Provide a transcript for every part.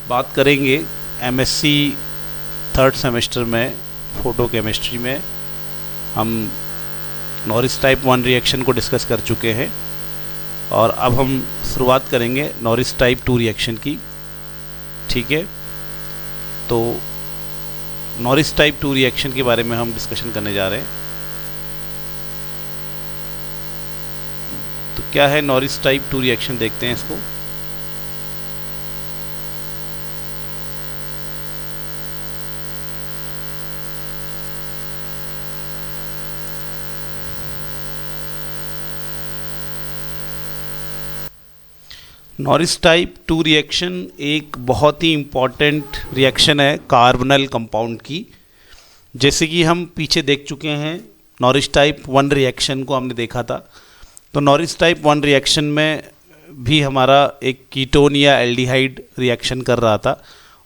बात करेंगे MSc third semester में फोटो केमिस्ट्री में हम नॉरिस टाइप 1 रिएक्शन को डिस्कस कर चुके हैं और अब हम शुरुआत करेंगे नॉरिस टाइप 2 रिएक्शन की। ठीक है, तो नॉरिस टाइप 2 रिएक्शन के बारे में हम डिस्कशन करने जा रहे हैं। तो क्या है नॉरिस टाइप 2 रिएक्शन, देखते हैं इसको। नॉरिस टाइप 2 रिएक्शन एक बहुत ही इम्पॉर्टेंट रिएक्शन है कार्बोनल कंपाउंड की। जैसे कि हम पीछे देख चुके हैं नॉरिस टाइप 1 रिएक्शन को हमने देखा था, तो नॉरिस टाइप 1 रिएक्शन में भी हमारा एक कीटोन या एल्डिहाइड रिएक्शन कर रहा था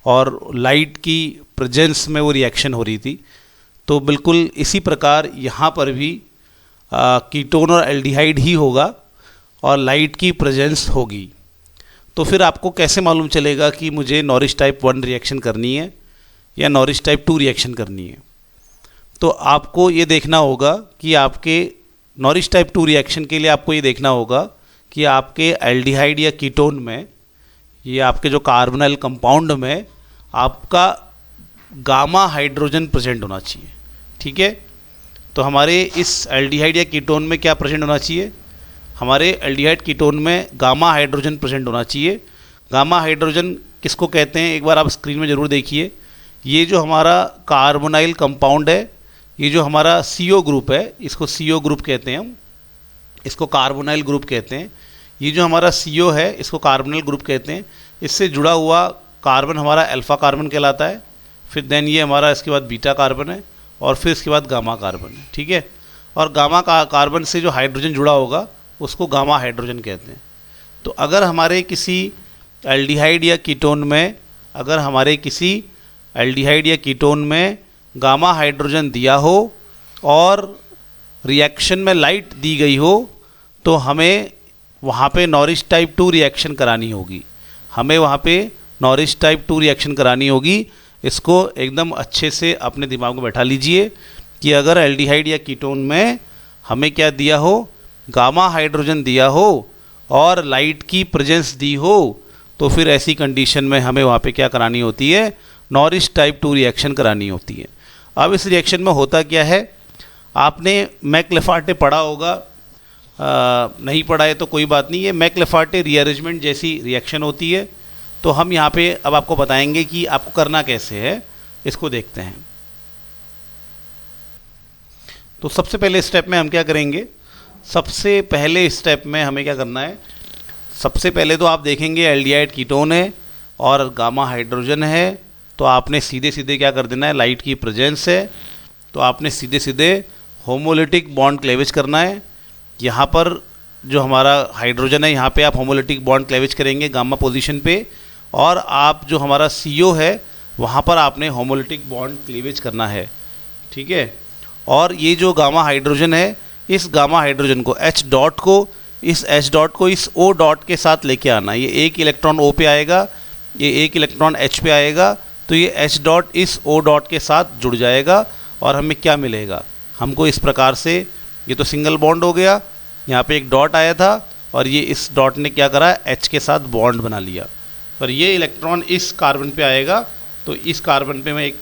और लाइट की प्रेजेंस में वो रिएक्शन हो रही थी। तो बिल्कुल इसी प्रकार यहाँ पर भी कीटोन और एल्डिहाइड ही होगा और लाइट की प्रेजेंस होगी। तो फिर आपको कैसे मालूम चलेगा कि मुझे नॉरिस टाइप 1 रिएक्शन करनी है या नॉरिस टाइप 2 रिएक्शन करनी है? तो आपको ये देखना होगा कि आपके नॉरिस टाइप 2 रिएक्शन के लिए आपको ये देखना होगा कि आपके एल्डिहाइड या कीटोन में, ये आपके जो कार्बोनल कंपाउंड में आपका गामा हाइड्रोजन प्रेजेंट होना चाहिए। ठीक है, तो हमारे इस एल्डिहाइड या कीटोन में क्या प्रेजेंट होना चाहिए? हमारे एल्डिहाइड कीटोन में गामा हाइड्रोजन प्रेजेंट होना चाहिए। गामा हाइड्रोजन किसको कहते हैं, एक बार आप स्क्रीन में ज़रूर देखिए। ये जो हमारा कार्बोनाइल कंपाउंड है, ये जो हमारा CO ग्रुप है, इसको CO ग्रुप कहते हैं हम, इसको कार्बोनाइल ग्रुप कहते हैं। ये जो हमारा CO है, इसको कार्बोनाइल ग्रुप कहते हैं। इससे जुड़ा हुआ कार्बन हमारा अल्फ़ा कार्बन कहलाता है। फिर देन ये हमारा इसके बाद बीटा कार्बन है और फिर इसके बाद गामा कार्बन है। ठीक है, और गामा कार्बन से जो हाइड्रोजन जुड़ा होगा उसको गामा हाइड्रोजन कहते हैं। तो अगर हमारे किसी एल्डिहाइड या कीटोन में, अगर हमारे किसी एल्डिहाइड या कीटोन में गामा हाइड्रोजन दिया हो और रिएक्शन में लाइट दी गई हो, तो हमें वहाँ पे नॉरिस टाइप 2 रिएक्शन करानी होगी। हमें वहाँ पे नॉरिस टाइप 2 रिएक्शन करानी होगी। इसको एकदम अच्छे से अपने दिमाग में बैठा लीजिए कि अगर एल्डिहाइड या कीटोन में हमें क्या दिया हो, गामा हाइड्रोजन दिया हो और लाइट की प्रेजेंस दी हो, तो फिर ऐसी कंडीशन में हमें वहाँ पे क्या करानी होती है, नॉरिस टाइप 2 रिएक्शन करानी होती है। अब इस रिएक्शन में होता क्या है, आपने मैकलेफार्टे पढ़ा होगा, नहीं पढ़ा है तो कोई बात नहीं है। मैकलेफार्टे रीअरेंजमेंट जैसी रिएक्शन होती है। तो हम यहाँ पे अब आपको बताएंगे कि आपको करना कैसे है, इसको देखते हैं। तो सबसे पहले स्टेप में हम क्या करेंगे, सबसे पहले स्टेप में हमें क्या करना है, सबसे पहले तो आप देखेंगे एल्डिहाइड कीटोन है और गामा हाइड्रोजन है, तो आपने सीधे सीधे क्या कर देना है, लाइट की प्रेजेंस है तो आपने सीधे सीधे होमोलिटिक बॉन्ड क्लेवेज करना है। यहाँ पर जो हमारा हाइड्रोजन है, यहाँ पे आप होमोलिटिक बॉन्ड क्लेवेज करेंगे गामा पोजीशन पे, और आप जो हमारा CO है वहाँ पर आपने होमोलिटिक बॉन्ड क्लीवेज करना है। ठीक है, और ये जो गामा हाइड्रोजन है, इस गामा हाइड्रोजन को H डॉट को, इस H डॉट को इस O डॉट के साथ लेके आना। ये एक इलेक्ट्रॉन O पे आएगा, ये एक इलेक्ट्रॉन H पे आएगा, तो ये H डॉट इस O डॉट के साथ जुड़ जाएगा और हमें क्या मिलेगा, हमको इस प्रकार से, ये तो सिंगल बॉन्ड हो गया, यहाँ पे एक डॉट आया था और ये इस डॉट ने क्या करा, H के साथ बॉन्ड बना लिया। और ये इलेक्ट्रॉन इस कार्बन पे आएगा, तो इस कार्बन पे मैं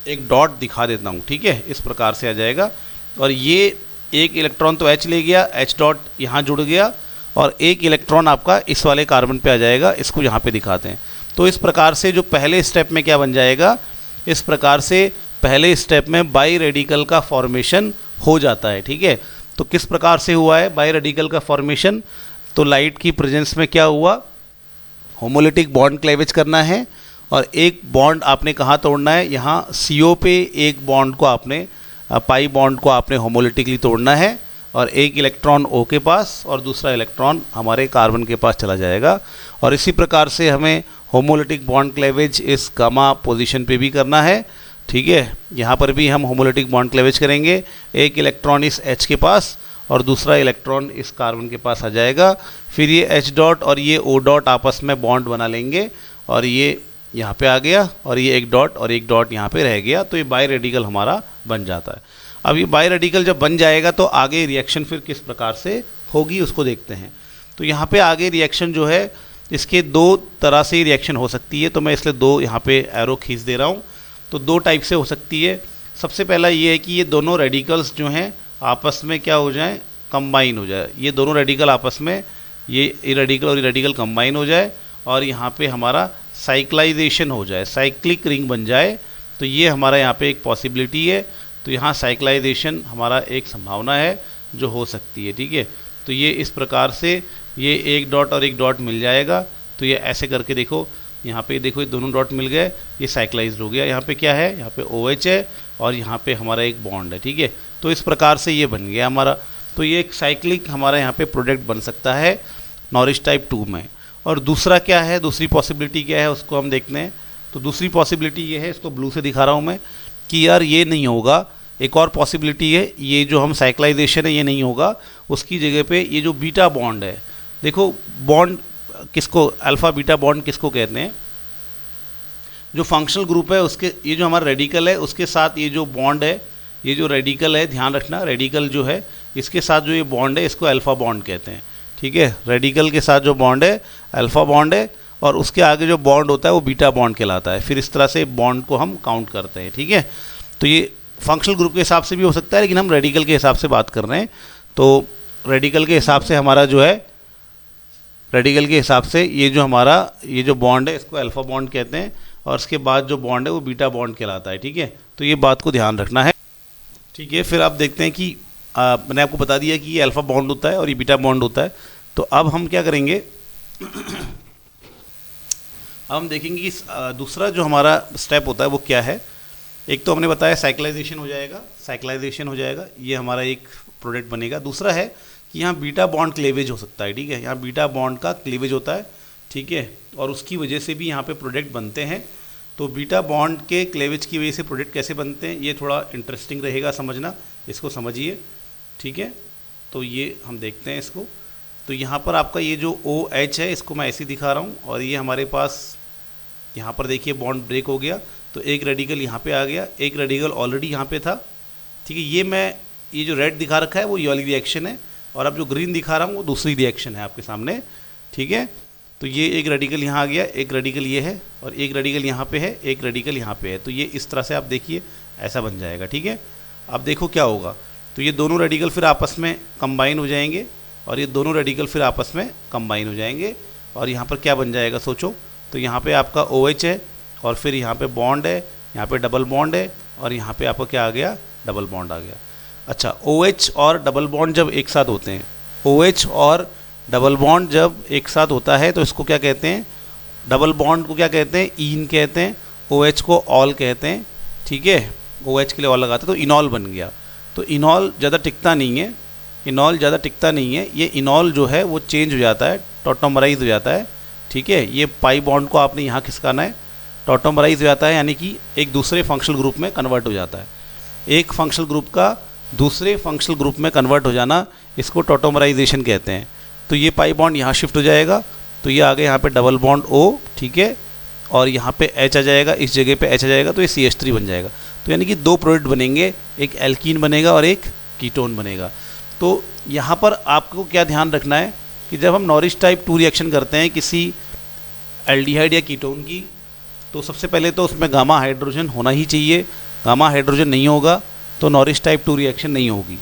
एक डॉट दिखा देता हूँ। ठीक है, इस प्रकार से आ जाएगा और ये एक इलेक्ट्रॉन तो H ले गया, H डॉट यहाँ जुड़ गया और एक इलेक्ट्रॉन आपका इस वाले कार्बन पे आ जाएगा, इसको यहाँ पे दिखाते हैं। तो इस प्रकार से जो पहले स्टेप में क्या बन जाएगा, इस प्रकार से पहले स्टेप में बाई रेडिकल का फॉर्मेशन हो जाता है। ठीक है, तो किस प्रकार से हुआ है बाई रेडिकल का फॉर्मेशन, तो लाइट की प्रेजेंस में क्या हुआ, होमोलिटिक बॉन्ड क्लेवेज करना है और एक बॉन्ड आपने कहाँ तोड़ना है, यहाँ CO पे एक बॉन्ड को आपने, पाई बॉन्ड को आपने होमोलिटिकली तोड़ना है और एक इलेक्ट्रॉन O के पास और दूसरा इलेक्ट्रॉन हमारे कार्बन के पास चला जाएगा। और इसी प्रकार से हमें होमोलिटिक बॉन्ड क्लेवेज इस गामा पोजीशन पे भी करना है। ठीक है, यहाँ पर भी हम होमोलिटिक बॉन्ड क्लेवेज करेंगे, एक इलेक्ट्रॉन इस H के पास और दूसरा इलेक्ट्रॉन इस कार्बन के पास आ जाएगा। फिर ये H डॉट और ये O डॉट आपस में बॉन्ड बना लेंगे और ये यहाँ पे आ गया और ये एक डॉट यहाँ पे रह गया, तो ये बाई रेडिकल हमारा बन जाता है। अब ये बाई रेडिकल जब बन जाएगा तो आगे रिएक्शन फिर किस प्रकार से होगी उसको देखते हैं। तो यहाँ पे आगे रिएक्शन जो है इसके दो तरह से रिएक्शन हो सकती है, तो मैं इसलिए दो यहाँ पे एरो खींच दे रहा हूँ। तो दो टाइप से हो सकती है। सबसे पहला ये है कि ये दोनों रेडिकल्स जो हैं आपस में क्या हो जाएं, कंबाइन हो जाए। ये दोनों रेडिकल आपस में, ये रेडिकल और ये रेडिकल कंबाइन हो जाए और यहाँ पे हमारा साइक्लाइजेशन हो जाए, साइक्लिक रिंग बन जाए। तो ये हमारा यहाँ पे एक पॉसिबिलिटी है। तो यहाँ साइक्लाइजेशन हमारा एक संभावना है जो हो सकती है, ठीक है। तो ये इस प्रकार से ये एक डॉट और एक डॉट मिल जाएगा। तो ये ऐसे करके देखो, यहाँ पे देखो ये दोनों डॉट मिल गए, ये साइक्लाइज्ड हो गया। यहाँ पे क्या है, यहाँ पे OH है और यहाँ पे हमारा एक बॉन्ड है, ठीक है। तो इस प्रकार से ये बन गया हमारा। तो ये एक साइक्लिक हमारा यहाँ पे प्रोडक्ट बन सकता है नॉरिस टाइप 2 में। और दूसरा क्या है, दूसरी पॉसिबिलिटी क्या है उसको हम देखते हैं। तो दूसरी पॉसिबिलिटी ये है, इसको ब्लू से दिखा रहा हूँ मैं, कि यार ये नहीं होगा। एक और पॉसिबिलिटी है, ये जो हम साइक्लाइजेशन है ये नहीं होगा, उसकी जगह पे ये जो बीटा बॉन्ड है, देखो बॉन्ड किसको, अल्फ़ा बीटा बॉन्ड किसको कहते हैं, जो फंक्शनल ग्रुप है उसके, ये जो हमारा रेडिकल है उसके साथ ये जो बॉन्ड है, ये जो रेडिकल है, ध्यान रखना रेडिकल जो है इसके साथ जो ये बॉन्ड है इसको अल्फ़ा बॉन्ड कहते हैं, ठीक है। रेडिकल के साथ जो बॉन्ड है अल्फ़ा बॉन्ड है और उसके आगे जो बॉन्ड होता है वो बीटा बॉन्ड कहलाता है। फिर इस तरह से बॉन्ड को हम काउंट करते हैं, ठीक है। तो ये फंक्शनल ग्रुप के हिसाब से भी हो सकता है, लेकिन हम रेडिकल के हिसाब से बात कर रहे हैं। तो रेडिकल के हिसाब से हमारा जो है, रेडिकल के हिसाब से ये जो हमारा ये जो बॉन्ड है इसको अल्फ़ा बॉन्ड कहते हैं और उसके बाद जो बॉन्ड है वो बीटा बॉन्ड कहलाता है, ठीक है। तो ये बात को ध्यान रखना है, ठीक है। फिर आप देखते हैं कि मैंने आपको बता दिया कि ये अल्फ़ा बॉन्ड होता है और ये बीटा बॉन्ड होता है। तो अब हम क्या करेंगे, अब हम देखेंगे कि दूसरा जो हमारा स्टेप होता है वो क्या है। एक तो हमने बताया साइक्लाइजेशन हो जाएगा, साइक्लाइजेशन हो जाएगा, ये हमारा एक प्रोडक्ट बनेगा। दूसरा है कि यहाँ बीटा बॉन्ड क्लेवेज हो सकता है, ठीक है। यहाँ बीटा बॉन्ड का क्लीवेज होता है, ठीक है, और उसकी वजह से भी यहाँ पे प्रोडक्ट बनते हैं। तो बीटा बॉन्ड के क्लेवेज की वजह से प्रोडक्ट कैसे बनते हैं ये थोड़ा इंटरेस्टिंग रहेगा समझना, इसको समझिए, ठीक है। तो ये हम देखते हैं इसको। तो यहाँ पर आपका ये जो OH है इसको मैं ऐसे दिखा रहा हूँ और ये हमारे पास यहाँ पर देखिए बॉन्ड ब्रेक हो गया। तो एक रेडिकल यहाँ पे आ गया, एक रेडिकल ऑलरेडी यहाँ पे था, ठीक है। ये जो रेड दिखा रखा है वो ये वाली रिएक्शन है और अब जो ग्रीन दिखा रहा हूँ वो दूसरी रिएक्शन है आपके सामने, ठीक है। तो ये एक रेडिकल यहाँ आ गया, एक रेडिकल ये है और एक रेडिकल यहाँ पे है, एक रेडिकल यहाँ पे है। तो ये इस तरह से आप देखिए ऐसा बन जाएगा, ठीक है। अब देखो क्या होगा, तो ये दोनों रेडिकल फिर आपस में कंबाइन हो जाएंगे और ये दोनों रेडिकल फिर आपस में कंबाइन हो जाएंगे और यहाँ पर क्या बन जाएगा सोचो। तो यहाँ पे आपका OH है और फिर यहाँ पे बॉन्ड है, यहाँ पे डबल बॉन्ड है और यहाँ पे आपका क्या आ गया, डबल बॉन्ड आ गया। अच्छा, OH और डबल बॉन्ड जब एक साथ होते हैं, OH और डबल बॉन्ड जब एक साथ होता है तो इसको क्या कहते हैं, डबल बॉन्ड को क्या कहते हैं, ईन कहते हैं, OH को ऑल कहते हैं, ठीक है। OH के लिए ऑल लगाते हैं तो इनॉल बन गया। तो इनॉल ज़्यादा टिकता नहीं है, इनॉल ज़्यादा टिकता नहीं है, ये इनॉल जो है वो चेंज हो जाता है, टॉटोमराइज हो जाता है, ठीक है। ये पाई बॉन्ड को आपने यहाँ खिसकाना है, टॉटोमराइज हो जाता है यानी कि एक दूसरे फंक्शनल ग्रुप में कन्वर्ट हो जाता है। एक फंक्शनल ग्रुप का दूसरे फंक्शनल ग्रुप में कन्वर्ट हो जाना, इसको टॉटोमराइजेशन कहते हैं। तो ये पाई बॉन्ड यहाँ शिफ्ट हो जाएगा, तो ये आगे यहाँ पे डबल बॉन्ड O, ठीक है, और यहाँ पे H आ जाएगा, इस जगह पे H आ जाएगा, तो ये CH3 बन जाएगा। तो यानी कि दो प्रोडक्ट बनेंगे, एक एल्कीन बनेगा और एक कीटोन बनेगा। तो यहाँ पर आपको क्या ध्यान रखना है कि जब हम नॉरिस टाइप 2 रिएक्शन करते हैं किसी एल्डिहाइड या कीटोन की, तो सबसे पहले तो उसमें गामा हाइड्रोजन होना ही चाहिए। गामा हाइड्रोजन नहीं होगा तो नॉरिस टाइप 2 रिएक्शन नहीं होगी।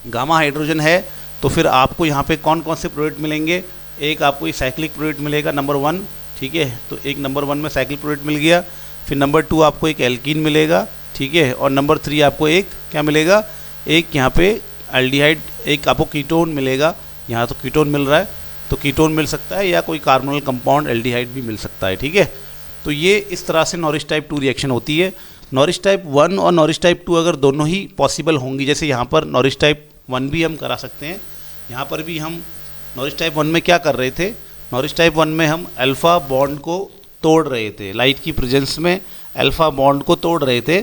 गामा हाइड्रोजन है तो फिर आपको यहाँ पे कौन कौन से प्रोडक्ट मिलेंगे, एक आपको ये साइक्लिक प्रोडक्ट मिलेगा नंबर 1, ठीक है। तो एक नंबर 1 में साइक्लिक प्रोडक्ट मिल गया। फिर नंबर 2 आपको एक एल्कीन मिलेगा, ठीक है, और नंबर 3 आपको एक क्या मिलेगा, एक यहाँ पे एल्डिहाइड, एक आपको कीटोन मिलेगा। यहाँ तो कीटोन मिल रहा है तो कीटोन मिल सकता है या कोई कार्बोनल कंपाउंड एल्डिहाइड भी मिल सकता है, ठीक है। तो ये इस तरह से नॉरिस टाइप 2 रिएक्शन होती है। नॉरिस टाइप 1 और नॉरिस टाइप 2 अगर दोनों ही पॉसिबल होंगी, जैसे यहाँ पर नॉरिस टाइप 1 भी हम करा सकते हैं। यहाँ पर भी हम नॉरिस टाइप 1 में क्या कर रहे थे, नॉरिस टाइप 1 में हम अल्फ़ा बॉन्ड को तोड़ रहे थे, लाइट की प्रेजेंस में अल्फ़ा बॉन्ड को तोड़ रहे थे।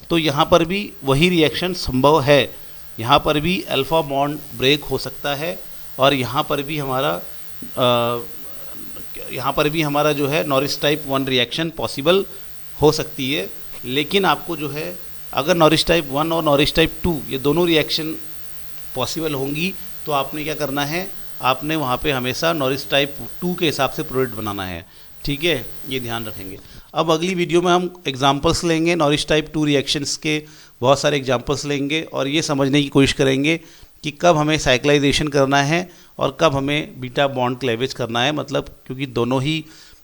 तो यहाँ पर भी वही रिएक्शन संभव है, यहाँ पर भी अल्फ़ा बॉन्ड ब्रेक हो सकता है और यहाँ पर भी हमारा यहाँ पर भी हमारा जो है नॉरिस टाइप 1 रिएक्शन पॉसिबल हो सकती है, लेकिन आपको जो है अगर नॉरिस टाइप 1 और नॉरिस टाइप 2 ये दोनों रिएक्शन पॉसिबल होंगी तो आपने क्या करना है, आपने वहाँ पे हमेशा नॉरिस टाइप 2 के हिसाब से प्रोडक्ट बनाना है। ठीक है, ये ध्यान रखेंगे। अब अगली वीडियो में हम एग्जांपल्स लेंगे, नॉरिस टाइप 2 रिएक्शंस के बहुत सारे एग्जांपल्स लेंगे और ये समझने की कोशिश करेंगे कि कब हमें साइक्लाइजेशन करना है और कब हमें बीटा बॉन्ड क्लेवेज करना है। मतलब क्योंकि दोनों ही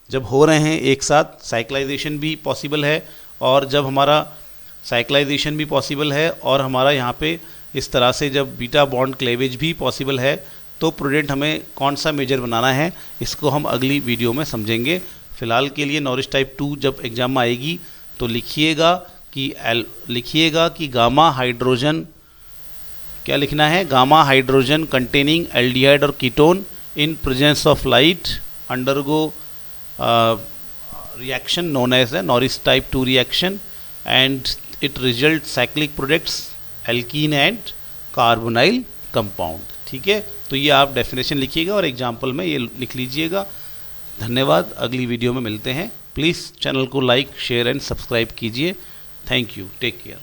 जब हो रहे हैं एक साथ, साइक्लाइजेशन भी पॉसिबल है और जब हमारा साइक्लाइजेशन भी पॉसिबल है और हमारा यहाँ पे इस तरह से जब बीटा बॉन्ड क्लेवेज भी पॉसिबल है, तो प्रोडक्ट हमें कौन सा मेजर बनाना है इसको हम अगली वीडियो में समझेंगे। फ़िलहाल के लिए नॉरिस टाइप 2 जब एग्जाम में आएगी तो लिखिएगा कि गामा हाइड्रोजन, क्या लिखना है, गामा हाइड्रोजन कंटेनिंग एल्डिहाइड और ketone in presence of light undergo reaction known as a Norrish type 2 reaction and it result cyclic products alkene and carbonyl compound. ठीक है, तो ये आप डेफिनेशन लिखिएगा और एग्जाम्पल में ये लिख लीजिएगा। धन्यवाद, अगली वीडियो में मिलते हैं। प्लीज़ चैनल को लाइक, शेयर एंड सब्सक्राइब कीजिए। Thank you, take care.